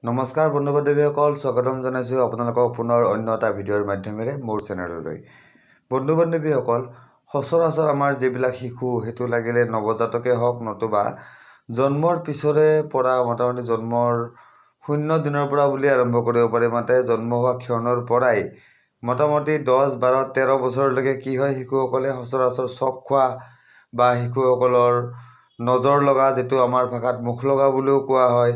নমস্কাৰ বন্ধু বান্ধৱীসকল, স্বাগতম জনাইছোঁ আপোনালোকক পুনৰ অন্য এটা ভিডিঅ'ৰ মাধ্যমেৰে মোৰ চেনেললৈ। বন্ধু বান্ধৱীসকল, সচৰাচৰ আমাৰ যিবিলাক শিশু, সেইটো লাগিলে নৱজাতকেই হওক নতুবা জন্মৰ পিছৰে পৰা মোটামুটি জন্মৰ 0 দিনৰ পৰা বুলি আৰম্ভ কৰিব পাৰি। মাতে জন্ম হোৱা ক্ষণৰ পৰাই মোটামুটি 10, 12, 13 বছৰলৈকে কি হয়, শিশুসকলে সচৰাচৰ চক খোৱা বা শিশুসকলৰ নজৰ লগা, যিটো আমাৰ ভাষাত মুখ লগা বুলিও কোৱা হয়,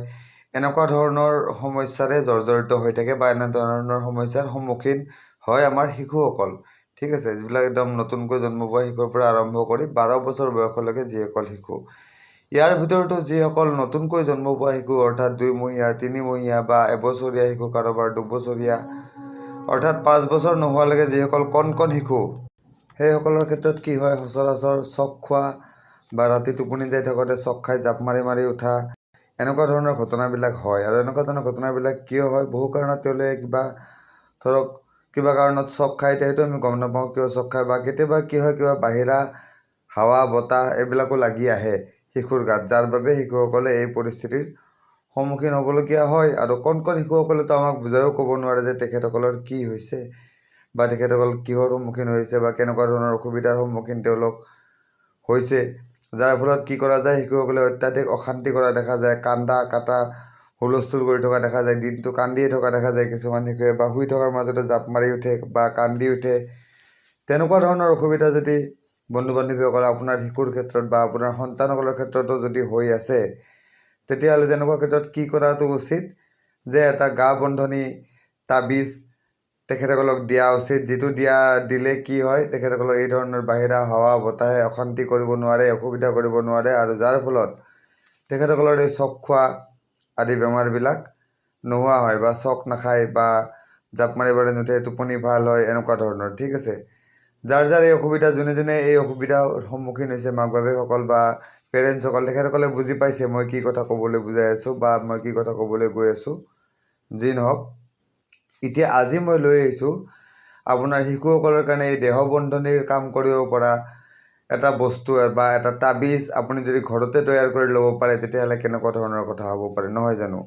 এনেকুৱা ধৰণৰ সমস্যাৰে জৰ্জৰিত হৈ থাকে বা এনে ধৰণৰ সমস্যাৰ সন্মুখীন হয় আমাৰ শিশুসকল। ঠিক আছে, যিবিলাক একদম নতুনকৈ জন্ম পোৱা শিশুৰ পৰা আৰম্ভ কৰি 12 বছৰ বয়সলৈকে যিসকল শিশু, ইয়াৰ ভিতৰতো যিসকল নতুনকৈ জন্ম পোৱা শিশু, অৰ্থাৎ 2 মহীয়া 3 মহীয়া বা এবছৰীয়া শিশু, কাৰোবাৰ 2 বছৰীয়া, অৰ্থাৎ 5 বছৰ নোহোৱালৈকে যিসকল কণ শিশু, সেইসকলৰ ক্ষেত্ৰত কি হয়, সচৰাচৰ চক খোৱা বা ৰাতি টোপনি যাই থাকোঁতে চক খাই জাপ মাৰি উঠা, এনেকুৱা ধৰণৰ ঘটনাবিলাক হয়। আৰু এনেকুৱা ধৰণৰ ঘটনাবিলাক কিয় হয়, বহু কাৰণত তেওঁলোকে কিবা কাৰণত চক খায়, সেইটো আমি গম নাপাওঁ কিয় চক খায়, বা কেতিয়াবা কি হয়, কিবা বাহিৰা হাৱা বতাহ এইবিলাকো লাগি আহে শিশুৰ গাত, যাৰ বাবে শিশুসকলে এই পৰিস্থিতিৰ সন্মুখীন হ'বলগীয়া হয়। আৰু কণ শিশুসকলেতো আমাক বুজাইও ক'ব নোৱাৰে যে তেখেতসকলৰ কি হৈছে বা তেখেতসকল কিহৰ সন্মুখীন হৈছে বা কেনেকুৱা ধৰণৰ অসুবিধাৰ সন্মুখীন তেওঁলোক হৈছে, যাৰ ফলত কি কৰা যায়, শিশুসকলে অত্যাধিক অশান্তি কৰা দেখা যায়, কান্দা কাটা হুলস্থুল কৰি থকা দেখা যায়, দিনটো কান্দিয়ে থকা দেখা যায় কিছুমান শিশুৱে, বা শুই থকাৰ মাজতে জাপ মাৰি উঠে বা কান্দি উঠে। তেনেকুৱা ধৰণৰ অসুবিধা যদি বন্ধু বান্ধৱীসকল আপোনাৰ শিশুৰ ক্ষেত্ৰত বা আপোনাৰ সন্তানসকলৰ ক্ষেত্ৰতো যদি হৈ আছে, তেতিয়াহ'লে তেনেকুৱা ক্ষেত্ৰত কি কৰাটো উচিত, যে এটা গা বন্ধনি তাবিজ তেখেতসকলক দিয়া উচিত, যিটো দিলে কি হয়, তেখেতসকলক এই ধৰণৰ বাহিৰা হাৱা বতাহে অশান্তি কৰিব নোৱাৰে, অসুবিধা কৰিব নোৱাৰে, আৰু যাৰ ফলত তেখেতসকলৰ এই চক খোৱা আদি বেমাৰবিলাক নোহোৱা হয়, বা চক নাখায় বা জাপ মাৰিবলৈ নুঠে, টোপনি ভাল হয়, এনেকুৱা ধৰণৰ। ঠিক আছে, যাৰ এই অসুবিধা, যোনে এই অসুবিধাৰ সন্মুখীন হৈছে, মাক বাপেকসকল বা পেৰেণ্টছসকল, তেখেতসকলে বুজি পাইছে মই কি কথা ক'বলৈ বুজাই আছোঁ বা মই কি কথা ক'বলৈ গৈ আছোঁ। যি নহওক, এতিয়া আজি মই লৈ আহিছোঁ আপোনাৰ শিশুসকলৰ কাৰণে এই দেহবন্ধনিৰ কাম কৰিব পৰা এটা বস্তু বা এটা তাবিজ আপুনি যদি ঘৰতে তৈয়াৰ কৰি ল'ব পাৰে, তেতিয়াহ'লে কেনেকুৱা ধৰণৰ কথা হ'ব পাৰে, নহয় জানো?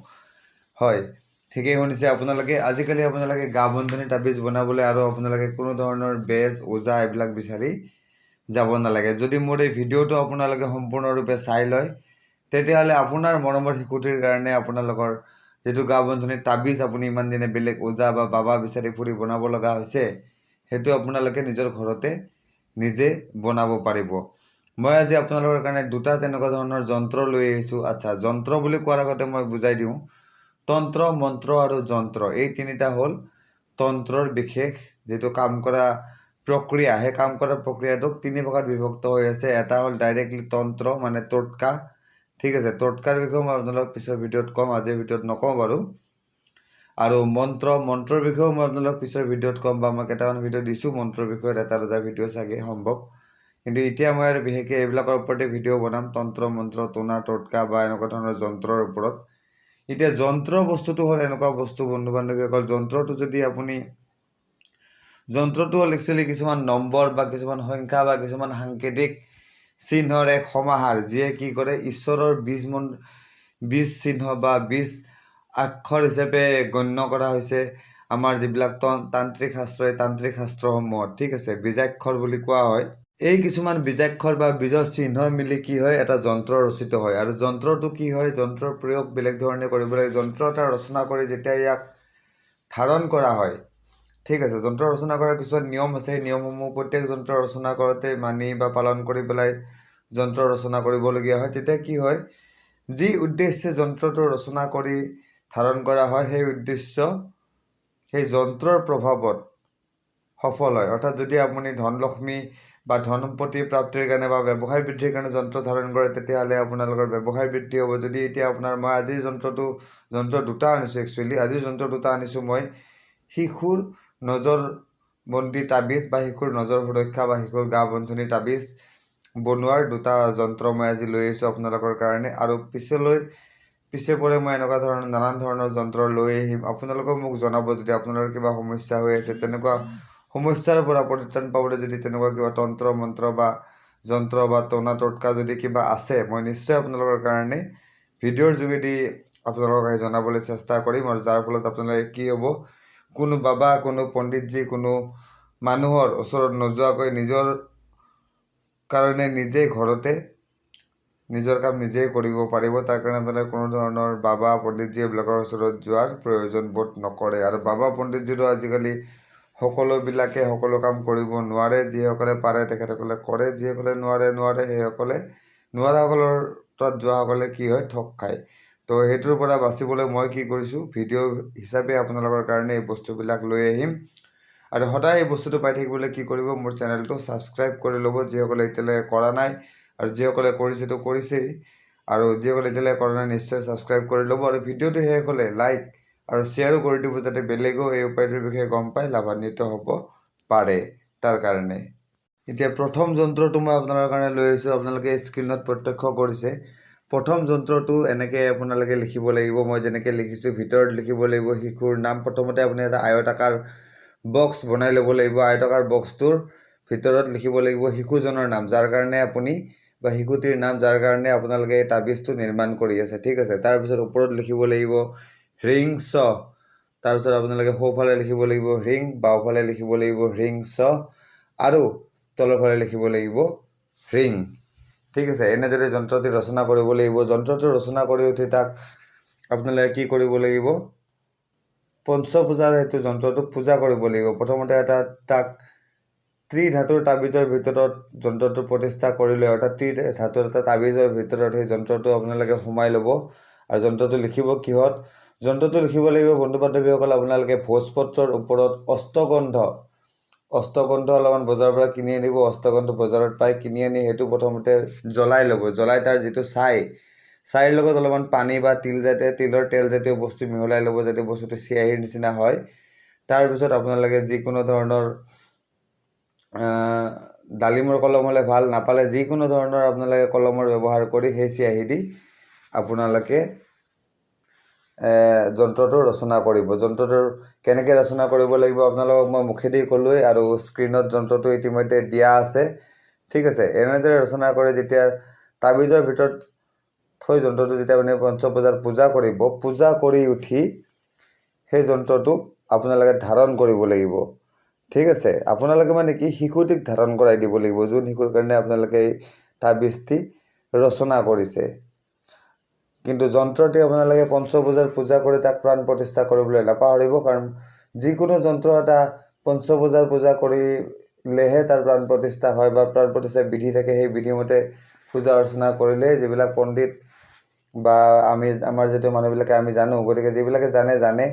হয়, ঠিকেই শুনিছে আপোনালোকে। আজিকালি আপোনালোকে গা বন্ধনি তাবিজ বনাবলৈ আৰু আপোনালোকে কোনো ধৰণৰ বেজ ওজা এইবিলাক বিচাৰি যাব নালাগে। যদি মোৰ এই ভিডিঅ'টো আপোনালোকে সম্পূৰ্ণৰূপে চাই লয়, তেতিয়াহ'লে আপোনাৰ মৰমৰ শিশুটিৰ কাৰণে আপোনালোকৰ যিটো গা বন্ধনিৰ তাবিজ আপুনি ইমান দিনে বেলেগ ওজা বা বাবা বিচাৰি ফুৰি বনাব লগা হৈছে, সেইটো আপোনালোকে নিজৰ ঘৰতে নিজে বনাব পাৰিব। মই আজি আপোনালোকৰ কাৰণে 2টা তেনেকুৱা ধৰণৰ যন্ত্ৰ লৈ আহিছোঁ। আচ্ছা, যন্ত্ৰ বুলি কোৱাৰ আগতে মই বুজাই দিওঁ, তন্ত্ৰ, মন্ত্ৰ আৰু যন্ত্ৰ, এই 3টা হ'ল তন্ত্ৰৰ বিশেষ যিটো কাম কৰা প্ৰক্ৰিয়া। সেই কাম কৰা প্ৰক্ৰিয়াটোক 3 ভাগত বিভক্ত হৈ আছে। এটা হ'ল ডাইৰেক্টলি তন্ত্ৰ, মানে টোটকা। ঠিক আছে, টোটকাৰ বিষয়ে মই আপোনালোকক পিছৰ ভিডিঅ'ত ক'ম, আজিৰ ভিডিঅ'ত নকওঁ বাৰু। আৰু মন্ত্ৰৰ বিষয়েও মই আপোনালোকক পিছৰ ভিডিঅ'ত ক'ম, বা মই কেইটামান ভিডিঅ' দিছোঁ মন্ত্ৰৰ বিষয়ত, 1-2টা ভিডিঅ' চাগে সম্ভৱ। কিন্তু এতিয়া মই আৰু বিশেষকৈ এইবিলাকৰ ওপৰতে ভিডিঅ' বনাম, তন্ত্ৰ, মন্ত্ৰ, টোনা, টোটকা বা এনেকুৱা ধৰণৰ যন্ত্ৰৰ ওপৰত। এতিয়া যন্ত্ৰ বস্তুটো হ'ল এনেকুৱা বস্তু বন্ধু বান্ধৱীসকল, যন্ত্ৰটো হ'ল একচুৱেলি কিছুমান নম্বৰ বা কিছুমান সংখ্যা বা কিছুমান সাংকেতিক চিহ্নৰ এক সমাহাৰ, যিয়ে কি কৰে, ঈশ্বৰৰ বীজ চিহ্ন বা বীজ আক্ষৰ হিচাপে গণ্য কৰা হৈছে আমাৰ যিবিলাক তান্ত্ৰিক শাস্ত্ৰ, এই তান্ত্ৰিক শাস্ত্ৰসমূহত। ঠিক আছে, বীজাক্ষৰ বুলি কোৱা হয়। এই কিছুমান বীজাক্ষৰ বা বীজৰ চিহ্ন মিলি কি হয়, এটা যন্ত্ৰ ৰচিত হয়। আৰু যন্ত্ৰটো কি হয়, যন্ত্ৰৰ প্ৰয়োগ বেলেগ ধৰণে কৰিব লাগে। যন্ত্ৰ এটা ৰচনা কৰি যেতিয়া ইয়াক ধাৰণ কৰা হয়, ঠিক আছে, যন্ত্ৰ ৰচনা কৰাৰ কিছুমান নিয়ম আছে। সেই নিয়মসমূহ প্ৰত্যেক যন্ত্ৰ ৰচনা কৰোঁতে মানি বা পালন কৰি পেলাই যন্ত্ৰ ৰচনা কৰিবলগীয়া হয়। তেতিয়া কি হয়, যি উদ্দেশ্যে যন্ত্ৰটো ৰচনা কৰি ধাৰণ কৰা হয়, সেই উদ্দেশ্য সেই যন্ত্ৰৰ প্ৰভাৱত সফল হয়। অৰ্থাৎ যদি আপুনি ধনলক্ষ্মী বা ধন সম্পত্তি প্ৰাপ্তিৰ কাৰণে বা ব্যৱসায় বৃদ্ধিৰ কাৰণে যন্ত্ৰ ধাৰণ কৰে, তেতিয়াহ'লে আপোনালোকৰ ব্যৱসায় বৃদ্ধি হ'ব। যদি এতিয়া মই আজিৰ যন্ত্ৰ 2টা আনিছোঁ। একচুৱেলি আজিৰ যন্ত্ৰ 2টা আনিছোঁ মই, শিশুৰ নজৰবন্দী তাবিজ বা শিশুৰ নজৰ সুৰক্ষা বা শিশুৰ গা বন্ধনি তাবিজ বনোৱাৰ 2টা যন্ত্ৰ মই আজি লৈ আহিছোঁ আপোনালোকৰ কাৰণে। আৰু পিছে পৰে মই এনেকুৱা ধৰণৰ নানান ধৰণৰ যন্ত্ৰ লৈ আহিম। আপোনালোকেও মোক জনাব যদি আপোনালোকৰ কিবা সমস্যা হৈ আছে, তেনেকুৱা সমস্যাৰ পৰা পৰিত্ৰাণ পাবলৈ যদি তেনেকুৱা কিবা তন্ত্ৰ মন্ত্ৰ বা যন্ত্ৰ বা টনা টোটকা যদি কিবা আছে, মই নিশ্চয় আপোনালোকৰ কাৰণে ভিডিঅ'ৰ যোগেদি আপোনালোকক আহি জনাবলৈ চেষ্টা কৰিম আৰু যাৰ ফলত আপোনালোকে কি হ'ব কোনো বাবা কোনো পণ্ডিতজী কোনো মানুহৰ ওচৰত নোযোৱাকৈ নিজৰ কাৰণে নিজেই ঘৰতে নিজৰ কাম নিজেই কৰিব পাৰিব। তাৰ কাৰণে আপোনালোকে কোনো ধৰণৰ বাবা পণ্ডিতজী এইবিলাকৰ ওচৰত যোৱাৰ প্ৰয়োজন বোধ নকৰে। আৰু বাবা পণ্ডিতজীৰো আজিকালি সকলোবিলাকে সকলো কাম কৰিব নোৱাৰে। যিসকলে পাৰে তেখেতসকলে কৰে, যিসকলে নোৱাৰে সেইসকলে নোৱাৰাসকলৰ তাত যোৱাসকলে কি হয় ঠগ খায়। তো সেইটোৰ পৰা বাচিবলৈ মই কি কৰিছোঁ ভিডিঅ' হিচাপে আপোনালোকৰ কাৰণে এই বস্তুবিলাক লৈ আহিম। আৰু সদায় এই বস্তুটো পাই থাকিবলৈ কি কৰিব মোৰ চেনেলটো ছাবস্ক্ৰাইব কৰি ল'ব যিসকলে এতিয়ালৈকে কৰা নাই, আৰু যিসকলে কৰিছেতো কৰিছেই, আৰু যিসকলে এতিয়ালৈকে কৰা নাই নিশ্চয় ছাবস্ক্ৰাইব কৰি ল'ব। আৰু ভিডিঅ'টো শেষ হ'লে লাইক আৰু শ্বেয়াৰো কৰি দিব যাতে বেলেগেও এই উপায়টোৰ বিষয়ে গম পাই লাভান্বিত হ'ব পাৰে তাৰ কাৰণে। এতিয়া প্ৰথম যন্ত্ৰটো মই আপোনালোকৰ কাৰণে লৈ আহিছোঁ। আপোনালোকে স্ক্ৰীণত প্ৰত্যক্ষ কৰিছে। প্ৰথম যন্ত্ৰটো এনেকৈ আপোনালোকে লিখিব লাগিব। মই যেনেকৈ লিখিছোঁ ভিতৰত লিখিব লাগিব শিশুৰ নাম। প্ৰথমতে আপুনি এটা আয়তাকাৰ বক্স বনাই ল'ব লাগিব। আয়তাকাৰ বক্সটোৰ ভিতৰত লিখিব লাগিব শিশুজনৰ নাম, যাৰ কাৰণে আপুনি বা শিশুটিৰ নাম যাৰ কাৰণে আপোনালোকে এই তাবিজটো নিৰ্মাণ কৰি আছে। ঠিক আছে। তাৰপিছত ওপৰত লিখিব লাগিব হ্ৰিং চ। তাৰপিছত আপোনালোকে সোঁফালে লিখিব লাগিব হ্ৰিং, বাওঁফালে লিখিব লাগিব হ্ৰিং চ, আৰু তলৰ ফালে লিখিব লাগিব হ্ৰিং। ঠিক আছে। এনেদৰে যন্ত্ৰটি ৰচনা কৰিব লাগিব। যন্ত্ৰটো ৰচনা কৰি উঠি তাক আপোনালোকে কি কৰিব লাগিব পঞ্চপূজাৰ সেইটো যন্ত্ৰটোক পূজা কৰিব লাগিব। প্ৰথমতে তাক ত্ৰিধাতুৰ তাবিজৰ ভিতৰত যন্ত্ৰটো প্ৰতিষ্ঠা কৰি লৈ, অৰ্থাৎ ত্ৰিধাতুৰ এটা তাবিজৰ ভিতৰত সেই যন্ত্ৰটো আপোনালোকে সোমাই ল'ব। আৰু যন্ত্ৰটো লিখিব কিহত যন্ত্ৰটো লিখিব লাগিব বন্ধু বান্ধৱীসকল আপোনালোকে ভোজপত্ৰৰ ওপৰত অষ্টগন্ধ অলপমান বজাৰৰ পৰা কিনি আনিব। অষ্টগন্ধ বজাৰত পাই কিনি আনি সেইটো প্ৰথমতে জ্বলাই ল'ব। জ্বলাই তাৰ যিটো ছাইৰ লগত অলপমান পানী বা তিলৰ তেলজাতীয় বস্তু মিহলাই ল'ব যাতে বস্তুটো চিয়াহীৰ নিচিনা হয়। তাৰপিছত আপোনালোকে যিকোনো ধৰণৰ ডালিমৰ কলম হ'লে ভাল, নাপালে যিকোনো ধৰণৰ আপোনালোকে কলমৰ ব্যৱহাৰ কৰি সেই চিয়াহী দি আপোনালোকে যন্ত্ৰটো ৰচনা কৰিব। যন্ত্ৰটোৰ কেনেকৈ ৰচনা কৰিব লাগিব আপোনালোকক মই মুখেদি ক'লোৱেই, আৰু স্ক্ৰীণত যন্ত্ৰটো ইতিমধ্যে দিয়া আছে। ঠিক আছে। এনেদৰে ৰচনা কৰি যেতিয়া তাবিজৰ ভিতৰত থৈ যন্ত্ৰটো যেতিয়া মানে পঞ্চপূজাৰ পূজা কৰিব, পূজা কৰি উঠি সেই যন্ত্ৰটো আপোনালোকে ধাৰণ কৰিব লাগিব। ঠিক আছে। আপোনালোকে মানে কি শিশুটিক ধাৰণ কৰাই দিব লাগিব, যোন শিশুৰ কাৰণে আপোনালোকে এই তাবিজটি ৰচনা কৰিছে। কিন্তু যন্ত্ৰটি আপোনালোকে পঞ্চপূজাৰ পূজা কৰি তাক প্ৰাণ প্ৰতিষ্ঠা কৰিবলৈ নাপাহৰিব, কাৰণ যিকোনো যন্ত্ৰ এটা পঞ্চপূজাৰ পূজা কৰিলেহে তাৰ প্ৰাণ প্ৰতিষ্ঠা হয় বা প্ৰাণ প্ৰতিষ্ঠাৰ বিধি থাকে। সেই বিধিমতে পূজা অৰ্চনা কৰিলে যিবিলাক পণ্ডিত বা আমাৰ যিটো মানুহবিলাকে আমি জানো, গতিকে যিবিলাকে জানে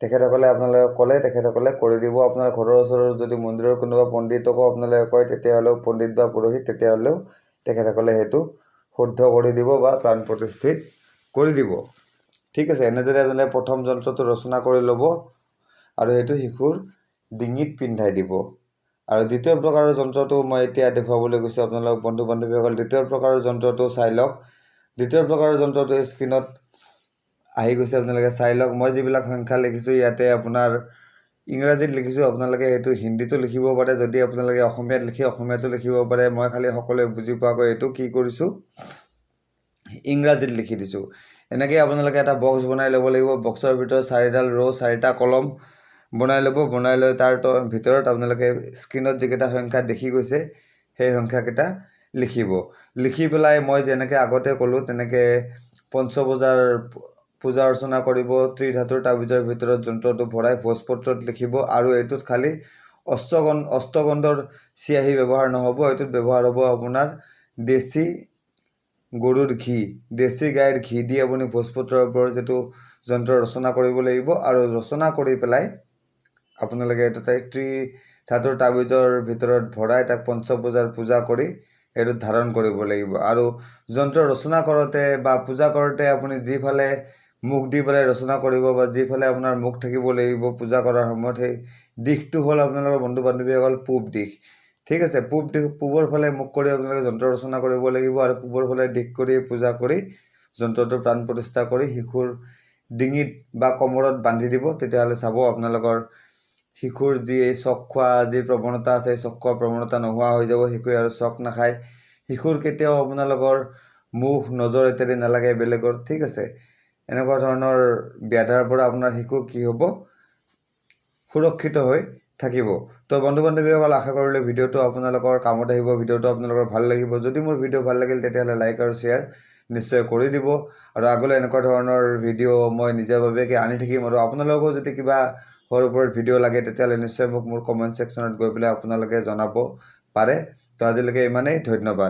তেখেতসকলে আপোনালোকে ক'লে তেখেতসকলে কৰি দিব। আপোনাৰ ঘৰৰ ওচৰৰ যদি মন্দিৰৰ কোনোবা পণ্ডিতকো আপোনালোকে কয় তেতিয়াহ'লেও পণ্ডিত বা পুৰোহিত, তেতিয়াহ'লেও তেখেতসকলে সেইটো শুদ্ধ কৰি দিব বা প্ৰাণ প্ৰতিষ্ঠিত কৰি দিব। ঠিক আছে। এনেদৰে আপোনালোকে প্ৰথম যন্ত্ৰটো ৰচনা কৰি ল'ব আৰু সেইটো শিশুৰ ডিঙিত পিন্ধাই দিব। আৰু দ্বিতীয় প্ৰকাৰৰ যন্ত্ৰটো মই এতিয়া দেখুৱাবলৈ গৈছোঁ আপোনালোক বন্ধু বান্ধৱীসকল। দ্বিতীয় প্ৰকাৰৰ যন্ত্ৰটো চাই লওক। দ্বিতীয় প্ৰকাৰৰ যন্ত্ৰটো স্ক্ৰীণত আহি গৈছে, আপোনালোকে চাই লওক। মই যিবিলাক সংখ্যা লিখিছোঁ ইয়াতে আপোনাৰ ইংৰাজীত লিখিছোঁ, আপোনালোকে সেইটো হিন্দীতো লিখিব পাৰে। যদি আপোনালোকে অসমীয়াত লিখে অসমীয়াতো লিখিব পাৰে। মই খালি সকলোৱে বুজি পোৱাকৈ এইটো কি কৰিছোঁ ইংৰাজীত লিখি দিছোঁ। এনেকৈ আপোনালোকে এটা বক্স বনাই ল'ব লাগিব। বক্সৰ ভিতৰত 4ডাল ৰ' 4টা কলম বনাই ল'ব। বনাই লৈ তাৰ ভিতৰত আপোনালোকে স্ক্ৰীণত যিকেইটা সংখ্যা দেখি গৈছে সেই সংখ্যাকেইটা লিখিব। লিখি পেলাই মই যেনেকৈ আগতে ক'লোঁ তেনেকৈ পঞ্চপূজাৰ পূজা অৰ্চনা কৰিব। ত্ৰিধাতুৰ তাবিজৰ ভিতৰত যন্ত্ৰটো ভৰাই ভোজপত্ৰত লিখিব। আৰু এইটোত খালি অষ্টগন্ধৰ চিয়াহী ব্যৱহাৰ নহ'ব। এইটোত ব্যৱহাৰ হ'ব আপোনাৰ দেশী গৰুৰ ঘি, দেশী গাইৰ ঘি দি আপুনি ভোজপত্ৰৰ ওপৰত যিটো যন্ত্ৰ ৰচনা কৰিব লাগিব। আৰু ৰচনা কৰি পেলাই আপোনালোকে এইটো ত্ৰিধাতুৰ তাবিজৰ ভিতৰত ভৰাই তাক পঞ্চপূজাৰ পূজা কৰি এইটো ধাৰণ কৰিব লাগিব। আৰু যন্ত্ৰ ৰচনা কৰোঁতে বা পূজা কৰোঁতে আপুনি যিফালে মুখ দি পেলাই ৰচনা কৰিব বা যিফালে আপোনাৰ মুখ থাকিব লাগিব পূজা কৰাৰ সময়ত, সেই দিশটো হ'ল আপোনালোকৰ বন্ধু বান্ধৱীসকল পূব দিশ। ঠিক আছে। পূবৰ ফালে মুখ কৰি আপোনালোকে যন্ত্ৰ ৰচনা কৰিব লাগিব। আৰু পূবৰ ফালে দিশ কৰি পূজা কৰি যন্ত্ৰটো প্ৰাণ প্ৰতিষ্ঠা কৰি শিশুৰ ডিঙিত বা কমৰত বান্ধি দিব। তেতিয়াহ'লে চাব আপোনালোকৰ শিশুৰ যি এই চক খোৱা যি প্ৰৱণতা আছে, চক খোৱা প্ৰৱণতা নোহোৱা হৈ যাব। শিশুৱে আৰু চক নাখায়। শিশুৰ কেতিয়াও আপোনালোকৰ মুখ নজৰ ইত্যাদি নালাগে বেলেগৰ। ঠিক আছে। এনেকুৱা ধৰণৰ ব্যাধাৰ পৰা আপোনাৰ শিশু কি হ'ব সুৰক্ষিত হৈ থাকিব। তো বন্ধু বান্ধৱীসকল, আশা কৰিলে ভিডিঅ'টো আপোনালোকৰ কামত আহিব, ভিডিঅ'টো আপোনালোকৰ ভাল লাগিব। যদি মোৰ ভিডিঅ' ভাল লাগিল তেতিয়াহ'লে লাইক আৰু শ্বেয়াৰ নিশ্চয় কৰি দিব। আৰু আগলৈ এনেকুৱা ধৰণৰ ভিডিঅ' মই নিজাববীয়াকৈ আনি থাকিম। আৰু আপোনালোকেও যদি কিবা হোৱাৰ ওপৰত ভিডিঅ' লাগে তেতিয়াহ'লে নিশ্চয় মোক মোৰ কমেণ্ট ছেকশ্যনত গৈ পেলাই আপোনালোকে জনাব পাৰে। তো আজিলৈকে ইমানেই, ধন্যবাদ।